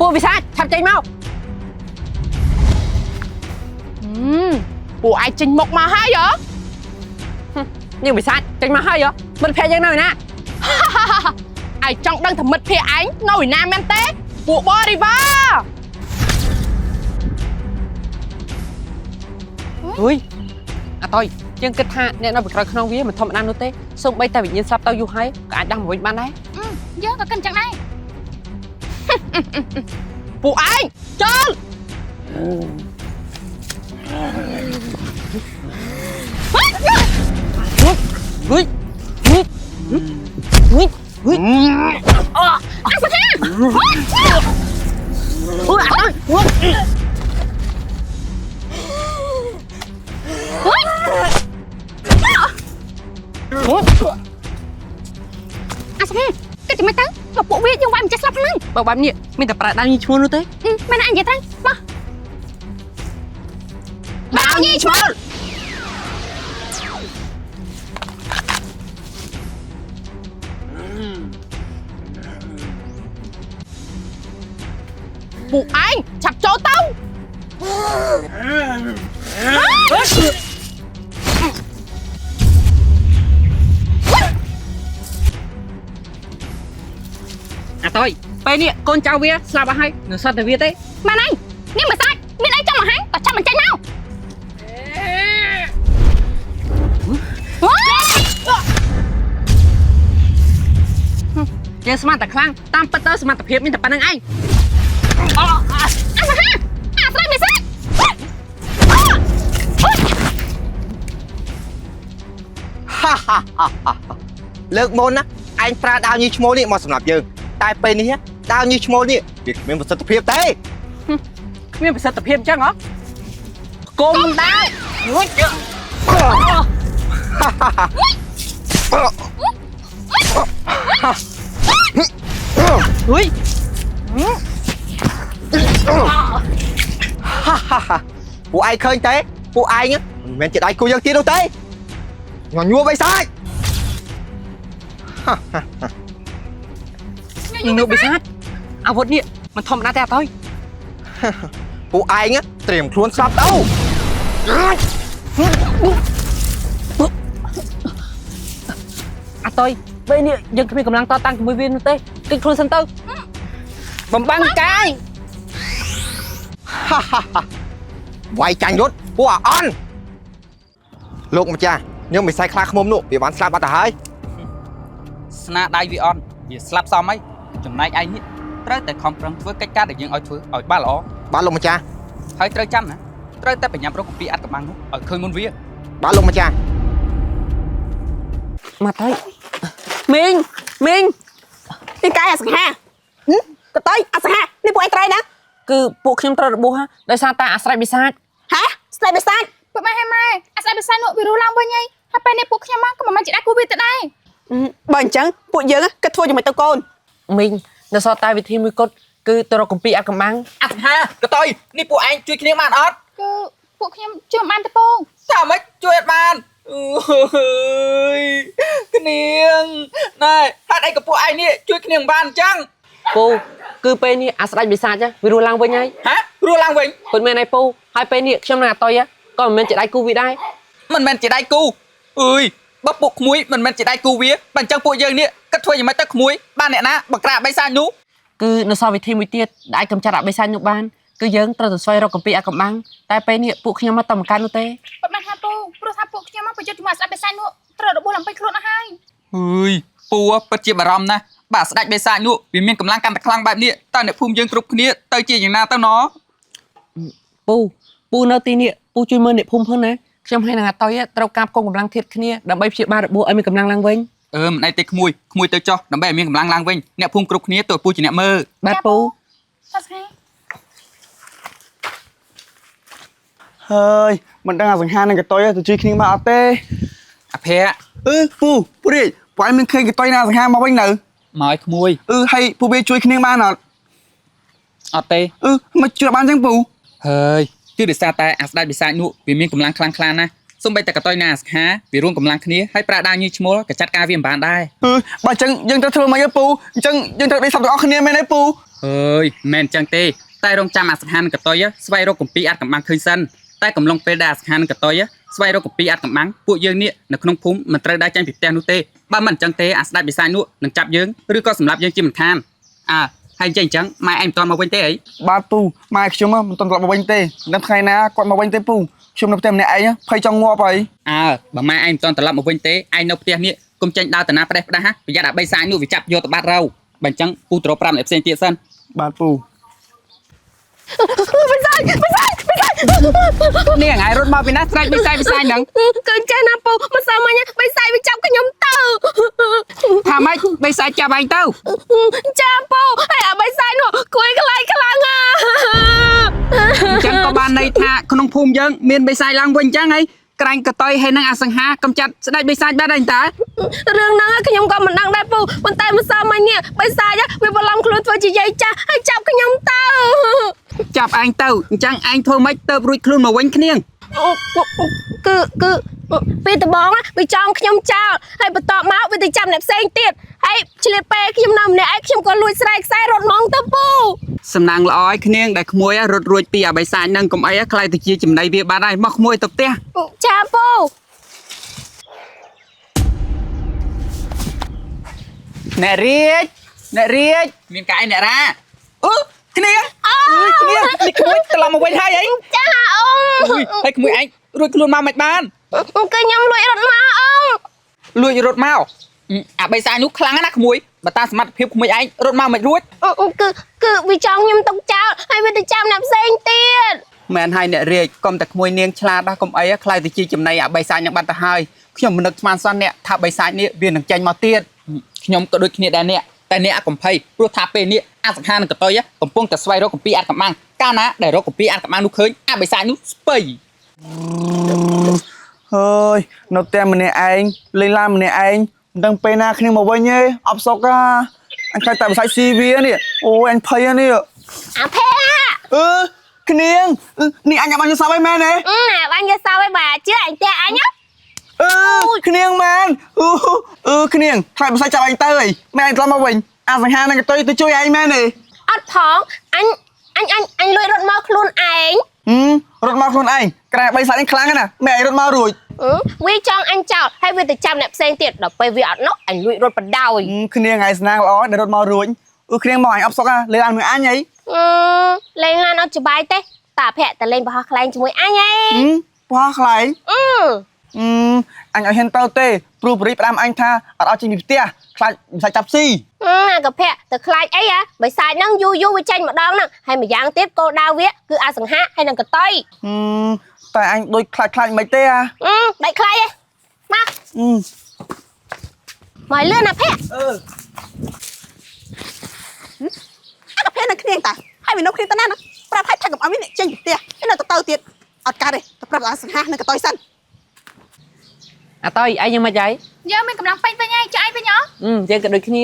ពួកវិសាឆាប់ចេញមកពួកឯងចេញមុខមកហើយហ៎ នាងវិសាចេញមកហើយមិត្តភក្តិយើងនៅណា ឯងចង់ដឹងថាមិត្តភក្តិឯងនៅឯណាមែនទេពួកបរិវារ អុយអាតយយើងគិតថាអ្នកនៅពីក្រោយខ្នងវាមិនធម្មតានោះទេសូម្បីតែវិញ្ញាណស្លាប់ទៅយូរហើយក៏អាចដាស់មកវិញបានដែរ យើងក៏គិតចឹងដែរ ពួកឯងចូលអាស្ងគិតចាំទៅមកពួកវាយើងវាយមិនចេះស្លាប់ហ្នឹង បើបែបនេះមានតែប្រាដាវញីឈ្មោះនោះទេ មែនអញនិយាយត្រូវមក ដាវញីឈ្មោះពួកឯងឆាប់ចូលទៅអាតយពេលនេះកូនចៅវាស្លាប់អស់ហើយនៅសត្វតែវាទេ មែនអញនេះមិនសាច់មានអីចង់មកហាងក៏ចាំមិនចេញមក យើងស្មានតែខ្លាំងតាមពិតទៅសមត្ថភាពមានតែប៉ុណ្្នឹងឯង អាស្រីមិនសាច់ លើកមុនណាឯងប្រើដាវញីឈ្មោលនេះមកសម្រាប់យើងតែពេលនេះដាវញីឈ្មោលនេះវាគ្មានប្រសិទ្ធភាពទេ គ្មានប្រសិទ្ធភាពអញ្ចឹងហ៎គុំដែររួច ហ៊ុយ ពួកឯងឃើញទេពួកឯងមិនមែនជាដៃគូយើងទៀតនោះទេញញួរបិសាច នៅបិសាចអាវុធនេះមិនធម្មតាទេអាតយ ពួកឯងត្រៀមខ្លួនស្លាប់ទៅ អាតយពេលនេះយើងគ្មានកម្លាំងតតាំងជាមួយវានោះទេគិតខ្លួនសិនទៅបំបាំងកាយ វាយចាញ់រត់ពួកអាអន់លោកម្ចាស់ញោមបិសាចខ្លាឃ្មុំនោះវាបានស្លាប់បាត់ទៅហើយ ស្នាដៃវាអន់វាស្លាប់សមហើយចំណែកឯងនេះត្រូវតែខំប្រឹងធ្វើកិច្ចការដែលយើងឲ្យធ្វើឲ្យបានល្អ បាទលោកម្ចាស់ ហើយត្រូវចាំណាត្រូវតែបញ្ញាប់រកគម្ពីរអត្តកម្បាំងនោះឲ្យឃើញមុនវា បាទលោកម្ចាស់ មកទៅមីងនេះកាយអាសង្ហាកតៃអាសង្ហានេះពួកឯងត្រៃណា គឺពួកខ្ញុំត្រូវរបួសដោយសារតែអាស្រ័យបិសាច ហ៎ស្លេបិសាច ពុកម៉ែហើយម៉ែអាស្រីមិនសាច់នោះវារស់ឡើងវិញហើយពេលនេះពួកខ្ញុំមកក៏មិនមែនជាដៃគូវាទៅដែរ បើអញ្ចឹងពួកយើងគិតធ្វើយ៉ាងម៉េចទៅកូន មីងនៅសល់តែវិធីមួយគត់គឺទៅរកគម្ពីរអត្តកម្បាំង អត់ហាកតយនេះពួកឯងជួយគ្នាបានអត់ គឺពួកខ្ញុំជួយមិនបានទេពង ថាម៉េចជួយអត់បានអើយគ្នាងណែហេតុអីក៏ពួកឯងនេះជួយគ្នាមិនបានអញ្ចឹង ពូគឺពេលនេះអាស្រ័យបិសាចវារស់ឡើងវិញហើយ ហារស់ឡើងវិញ ពិតមែនហើយពូហើយពេលនេះខ្ញុំនិងអាតយក៏មិនមែនជាដៃគូវាដែរ មិនមែនជាដៃគូអើយបើពួកក្មួយមិនមែនជាដៃគូវាបើអញ្ចឹងពួកយើងនេះគិតធ្វើយ៉ាងម៉េចទៅក្មួយបានអ្នកណាបង្ក្រាបបិសាចនោះ គឺនៅសល់វិធីមួយទៀតដែលអាចកម្ចាត់អបិសាចនោះបានគឺយើងត្រូវទៅស្វែងរកគម្ពីរអត្តកម្បាំងតែពេលនេះពួកខ្ញុំមកតែមិនកាន់នោះទេ ពុកម៉ែហើយពូព្រោះថាពួកខ្ញុំមកប្រយុទ្ធជាមួយអាស្រីមិនសាច់នោះត្រូវរបួសឡើងពេញខ្លួនអស់ហើយ អើយពូពិតជាបារម្ភណាស់បាទស្ដេចបិសាចនោះវាមានកម្លាំងកាន់តែខ្លាំងបែបនេះតើអ្នកភូមិយើងគ្រប់គ្នាទៅជាយ៉ាងណាទៅណ ពូនៅទីនេះពូជួយមើលអ្នកភូមិផងណាខ្ញុំហើយនិងអាតយត្រូវការផ្គងកម្លាំងធាតុគ្នាដើម្បីព្យាបាលរបួសឲ្យមានកម្លាំងឡើងវិញ មិនអីទេក្មួយទៅចោះដើម្បីឲ្យមានកម្លាំងឡើងវិញអ្នកភូមិគ្រប់គ្នាទៅពូជាអ្នកមើល បាទពូ អាស្រី ហើយមិនដឹងអាសង្ហានឹងកតុយទៅជួយគ្នាមកអត់ទេ អភ័ក្រ ពូរាជពួកឯងមានឃើញកតុយណាសង្ហាមកវិញនៅ មកឲ្យក្មួយ ហើយពួកវាជួយគ្នាបានអត់ អត់ទេ មិនជួយបានចឹងពូ ហើយគឺដោយសារតែអាស្ដេចបិសាចនោះវាមានកម្លាំងខ្លាំងខ្លាណាស់សូម្បីតែកតុយណាអាសង្ហាវារួមកម្លាំងគ្នាហើយប្រើដាវញីឈ្មោលក៏ចាត់ការវាមិនបានដែរ បើចឹងយើងត្រូវធ្វើម៉េចពូអញ្ចឹងយើងត្រូវដេកសាប់ទាំងអស់គ្នាមែនទេពូ អើយមិនចឹងទេតែរងចាំអាសង្ហានកតុយស្វែងរកកំពីអាចកំបាំងឃើញសិនតែកំឡុងពេលដែលអាសង្ហានកតុយស្វែងរកកំពីអាចកំបាំងពួកយើងនេះនៅក្នុងភូមិមិនត្រូវដើរចាញ់ពីផ្ទះនោះទេបើមិនអញ្ចឹងទេអាស្ដេចបិសាចនោះនឹងចាប់យើងឬក៏សម្លាប់យើងជាមិនខានហើយអញ្ចឹងម៉ែឯងមិនទាន់មកវិញទេអី បាទពូម៉ែខ្ញុំមិនទាន់ត្រឡប់មកវិញទេដល់ថ្ងៃណាគាត់មកវិញទេពូខ្ញុំនៅផ្ទះម្នាក់ឯងភ័យចង់ងាប់ហើយ បើម៉ែឯងមិនទាន់ត្រឡប់មកវិញទេឯងនៅផ្ទះនេះកុំចេញដើរតាណាផ្ដេសផ្ដាស់ហ่ะប្រយ័ត្នអាបិសាចនោះវាចាប់យកទៅបាត់រៅបើអញ្ចឹងពូត្រូវប្រាប់អ្នកផ្សេងទៀតសិន បាទពូ នេះថ្ងៃរត់មកពីណាស្រែកបិសាចហ្នឹង ឃើញចេះណាពូមិនសមអញបិសាចវាចាប់ខ្ញុំទៅ ថាម៉េចបិសាចចាប់ឯងទៅ ចាំពូហើយអាបិសាចនោះគួយខ្លាចខ្លាំងណា អញ្ចឹងក៏បានន័យថាក្នុងភូមិយើងមានបិសាចឡើងវិញអញ្ចឹងហីក្រាញ់កតុយហើយនឹងអាសង្ហាកំចាត់ស្ដេចបិសាចបាត់ហើយតើ រឿងហ្នឹងខ្ញុំក៏មិនដឹងដែរពូប៉ុន្តែមិនសមអញនេះបិសាចវាបន្លំខ្លួនធ្វើជាយាយចាស់ហើយចាប់ខ្ញុំទៅ ចាប់ឯងទៅអញ្ចឹងឯងធ្វើម៉េចទៅរួចខ្លួនមកវិញគ្នាង គឺពេលដំបងវាចង់ខ្ញុំចោលហើយបន្ទាប់មកវាទៅចាប់អ្នកផ្សេងទៀតហើយឆ្លៀតពេលខ្ញុំនៅម្នាក់ឯងខ្ញុំក៏លួចស្រែកខ្សែរត់ម៉ងទៅពូ សំណាងល្អឲ្យគ្នាងដែលក្មួយរត់រួចពីអាបិសាចនឹងកុំអីខ្លាយទៅជាចំណៃវាបាត់ហើយមកក្មួយទៅផ្ទះ ចាពូ អ្នករាជមានកាយអ្នករ៉ាគ្នាងគ្នាងនេះក្មួយត្រឡប់មកវិញហើយអី ចាអូ ហើយក្មួយឯងរួចខ្លួនមកមិនបាន គឺខ្ញុំលួចរត់មកអូ លួចរត់មកអាបិសាចនោះខ្លាំងណាស់ក្មួយបើតាសមត្ថភាពក្មួយឯងរត់មកមិនរួច គឺវាចង់ខ្ញុំទុកចោលហើយវាទៅចាប់អ្នកផ្សេងទៀត មែនហើយអ្នករាជកុំតែក្មួយនាងឆ្លាតដែរកុំអីខ្លាយទៅជាចំណៃអាបិសាចនឹងបាត់ទៅហើយខ្ញុំមិននឹកស្មានសោះអ្នកថាបិសាចនេះវានឹងចេញមកទៀតខ្ញុំក៏ដូចគ្នាដែរអ្នកតែអ្នកកំភៃព្រោះថាពេលនេះអាសង្ហានឹងកតុយកំពុងតែស្វែងរកកំពីអាចកំបាំងកាលណាដែលរកកំពីអាចកំបាំងនោះឃើញអាបិសាចនោះស្ពៃ ហើយនៅផ្ទះម្នាក់ឯងលេងឡានម្នាក់ឯងមិនដឹងពេលណាគ្នាមកវិញទេអបសុកអញខ្លាចតែបិសាចស៊ីវានេះអូយអញភ័យនេះ អាភែ គ្នាងនេះអញបានយកសោះអីមែនទេ បាញ់យកសោឲ្យbà chứ anh té anh á គ្នាងមែនគ្នាងខ្លាចបិសាចចាប់អញទៅអីមែនអញត្រឡប់មកវិញអាសង្ហានឹងទៅជួយឯងមែនទេ អត់ផងanh lùi rốt mau luôn anh រត់មកខ្លួនឯងក្រែបិសាចនេះខ្លាំងណាស់មែនឯងរត់មករួច វាចង់អញចោលហើយវាទៅចាប់អ្នកផ្សេងទៀតដល់ពេលវាអត់នោះអញលួចរត់បដោយ គ្នាងឯងស្នាងល្អដែលរត់មករួចគ្នាងមកអញអបសុកលេងអានមួយអញអី លេងឡានអត់សុបាយទេតាភ័ក្រតែលេងបោះខ្លែងជាមួយអញឯង បោះខ្លែងអញឲ្យហ៊ានទៅទេព្រោះបរិយផ្ដាំអញថាអត់ឲ្យចេញពីផ្ទះខ្លាចបិសាចចាប់ស៊ី អាកភ័ក្រទៅខ្លាចអីហ៎បិសាចហ្នឹងយូរវាចេញម្ដងហ្នឹងហើយម្យ៉ាងទៀតគោលដៅវាគឺអាសង្ហាហើយនឹងកតៃ តែអញដូចខ្លាចមិនទេអា ដៃខ្លាចឯងមកមកលឿនណាភ័ក្រ អាកភេនៅគ្នាតាហើយវានៅគ្នាតាណាប្រាប់ឲ្យថាកុំឲ្យវាចេញពីផ្ទះនៅទៅទៀតអត់កើតទេទៅប្រាប់អាសង្ហានឹងកតយសិន អាតើឯងយ៉ាងម៉េចហើយ យើងមានកម្លាំងពេញវិញហើយចុះឯងវិញហ៎ យើងក៏ដូចគ្នា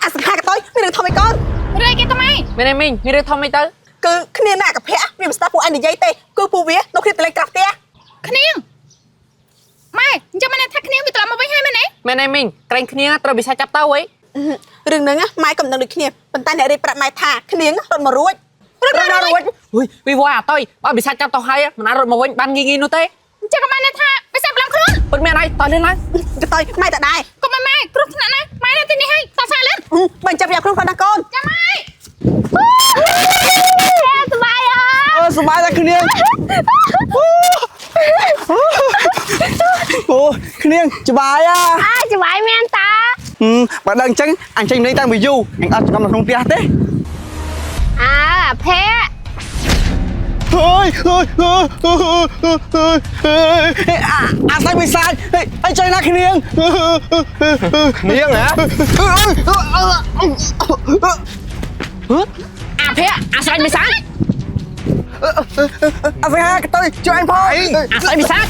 អាសង្ហាកតយមានរឿងធំឯកូន រឿយគេទៅម៉េច មែនទេមីងមានរឿងធំអីទៅ គឺគ្នាណាកភៈវាមិនស្ដាប់ពួកឯងនិយាយទេគឺពួកវានៅគ្នាទៅលេងក្រាស់ផ្ទះ គ្នាងម៉ែអញ្ចឹងមិនថាគ្នាងវាត្រឡប់មកវិញហើយមែនទេ មែនទេមីងក្រែងគ្នាត្រូវបិសាចចាប់ទៅហី រឿងហ្នឹងម៉ែក៏មិនដឹងដូចគ្នាប៉ុន្តែអ្នករៀបប្រាប់ម៉ែថាគ្នារត់មករួច រួចវិវ៉ាអាតើបើបិសាចចាប់ទៅហើយមិនអាចរត់មកវិញបានងាយនោះទេ អញ្ចឹងក៏បានថាបិសាចប្រឡំខ្លួន ពិតមែនហើយតើលឿនឡើង កតយម៉ែតដែរ កុំម៉ែគ្រោះថ្នាក់ណាម៉ែនៅទីនេះហើយតោះសាលឿន មិនចាប់យកខ្លួនផងណាកូន ចាំម៉ែ សុបាយអើ សុបាយតែគ្នាអូគ្នាសុបាយអា សុបាយមែនតា បើដឹងអញ្ចឹងអញចេញលេងតាំងពីយូរអញអត់ចំនៅក្នុងផ្ទះទេ អាភ័ក្រ អាស្អីបិសាចអីចុយណាគ្នាង គ្នាងហ៎ អាភ័ក្រអាស្រ័យបិសាច អាសង្ហាកតុយជួយអញផង អាស្រ័យបិសាច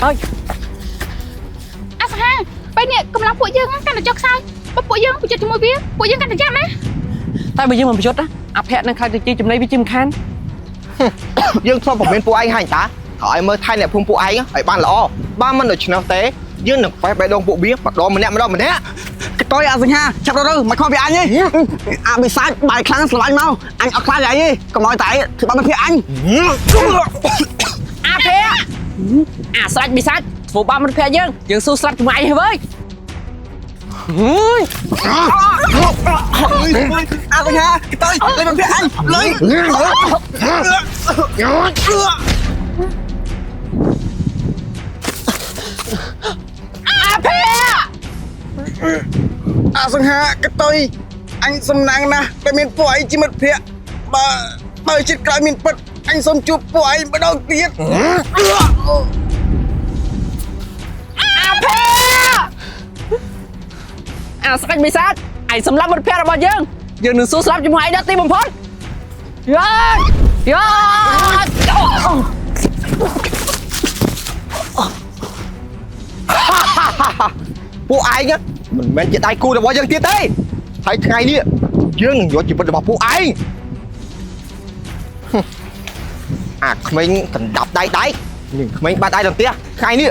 អើយ អាសង្ហាពេលនេះកម្លាំងពួកយើងកាន់តែចុះខ្សោយបើពួកយើងប្រយុទ្ធជាមួយវាពួកយើងកាន់តែចាំណា តែបើយើងមិនប្រយុទ្ធណាអាភ័ក្រនឹងខ្លាចទៅជាចំណៃវាជាមិនខាន យើងធ្លាប់ប្រមានពួកឯងហាញ់តាឲ្យមើលថៃអ្នកភូមិពួកឯងឲ្យបានល្អបើមិនដូច្នោះទេយើងនឹងបេះបេះដូងពួកវាម្ដងម្នាក់ cái tôi à sinh ha chặt đâu mày coi về anh đi à bị sai bài khăn sờ anh mau anh ở khai lại đi còn mọi tại thì bạn phía anh អាភ័ក្រអាស្រាច់បិសាចធ្វើបាបមិត្តភក្តិយើងស៊ូស្លាប់ជាមួយឯងហើយវើយ à sinh ha cái tôi lên bạn phía anh lên à sinh ha cái tôi anh xâm năng nè cái miền phụ ấy chỉ một phía bà chết cái miền bật anh xâm chụp phụ ấy bắt đầu tiết អាស្រាច់បិសាចឯងសម្លាប់មិត្តភក្តិរបស់យើងនឹងស៊ូស្លាប់ជាមួយឯងដល់ទីបំផុតយ៉ា ពួកឯងមិនមែនជាដៃគូរបស់យើងទៀតទេហើយថ្ងៃនេះយើងយកជីវិតរបស់ពួកឯងអាក្មេងកណ្ដាប់ដៃនឹងក្មេងបាត់ដៃដល់ផ្ទះថ្ងៃនេះ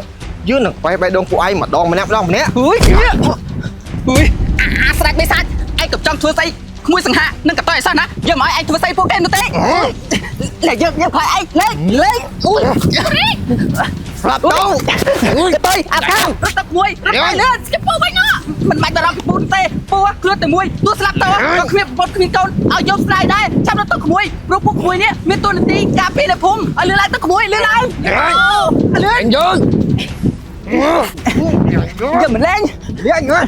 យើងនឹងបេះបេះដូងពួកឯងម្ដងម្នាក់ហឺយ អាស្រាច់បិសាចឯងក៏ចង់ធ្វើស្អីក្មួយសង្ហានឹងកតើអីសោះណាយើងមិនឲ្យឯងធ្វើស្អីពួកគេនោះទេតែយើងខ្លាចឯងលេងអូយ ស្លាប់ទៅ ទៅអាខាងរត់ទៅមួយរត់ទៅលឿនស្គីពូវិញណាមិនបាច់ទៅរកពីពូទេពូខ្លួនតែមួយទោះស្លាប់ទៅក៏គ្មានប្រពន្ធគ្មានកូនឲ្យយកស្ដាយដែរចាំរត់ទៅក្មួយព្រោះពួកក្មួយនេះមានតួនាទីការពារនៅភូមិឲ្យលឿនឡើងទៅក្មួយលឿនឡើងលឿនយើងមិនលេង នេះអញហ្នឹង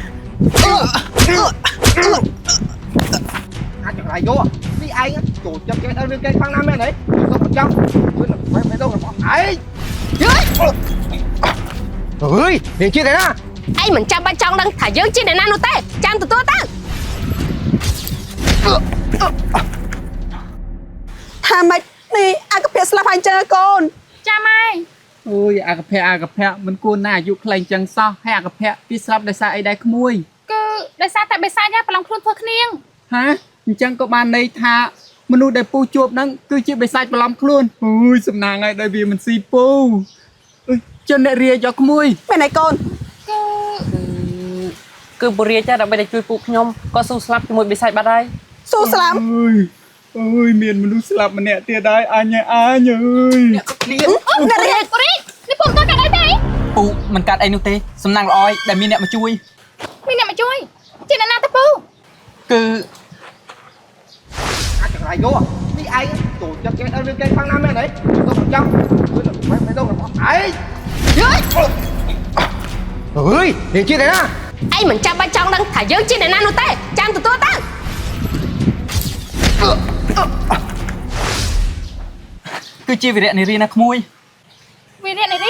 អាចចង្រៃយកនេះឯងចូលចិត្តគេដល់រឿងគេខ្លាំងណាស់មែនទេសុំចាំជួយនឹងបេះបេះដូងរបស់ឯងអើយនាងជាទេណា ឯងមិនចាំបាច់ចង់ដឹងថាយើងជាអ្នកណានោះទេចាំទទួលទៅ ថាម៉េចនេះអាកភាស្លាប់ហើយចឹងកូន ចាំហើយ អូយអាកភៈមិនគួរណាអាយុខ្លីចឹងសោះហើយអាកភៈពីស្លាប់ដោយសារអីដែរក្មួយ គឺដោយសារតែបិសាចប្រឡំខ្លួនធ្វើគ្នា ហាអញ្ចឹងក៏បានន័យថាមនុស្សដែលពូជួបហ្នឹងគឺជាបិសាចបន្លំខ្លួនអូយសំណាងហើយដែលវាមិនស៊ីពូចិនអ្នករាយកក្មួយ មែនហើយកូន គឺពរាចាដើម្បីតែជួយពួកខ្ញុំក៏ស៊ូស្លាប់ជាមួយបិសាចបាត់ហើយ ស៊ូស្លាប់ អូយមានមនុស្សស្លាប់ម្នាក់ទៀតហើយអញអើយ អ្នករៀន រីនេះពូមិនកាត់អីទេ ពូមិនកាត់អីនោះទេសំណាងល្អដែលមានអ្នកមកជួយ មានអ្នកមកជួយជាអ្នកណាទៅពូ គឺ អាចចង្រៃយកនេះឯងចូលចិត្តគេដល់រឿងគេខ្លាំងណាស់មែនទេសុំចាំជួយនឹងបេះបេះដូងរបស់ឯងអើយនាងជាទេណា ឯងមិនចាំបាច់ចង់ដឹងថាយើងជាអ្នកណានោះទេចាំទទួលទៅ គឺជាវីរៈនារីណាក្មួយ វីរៈនារី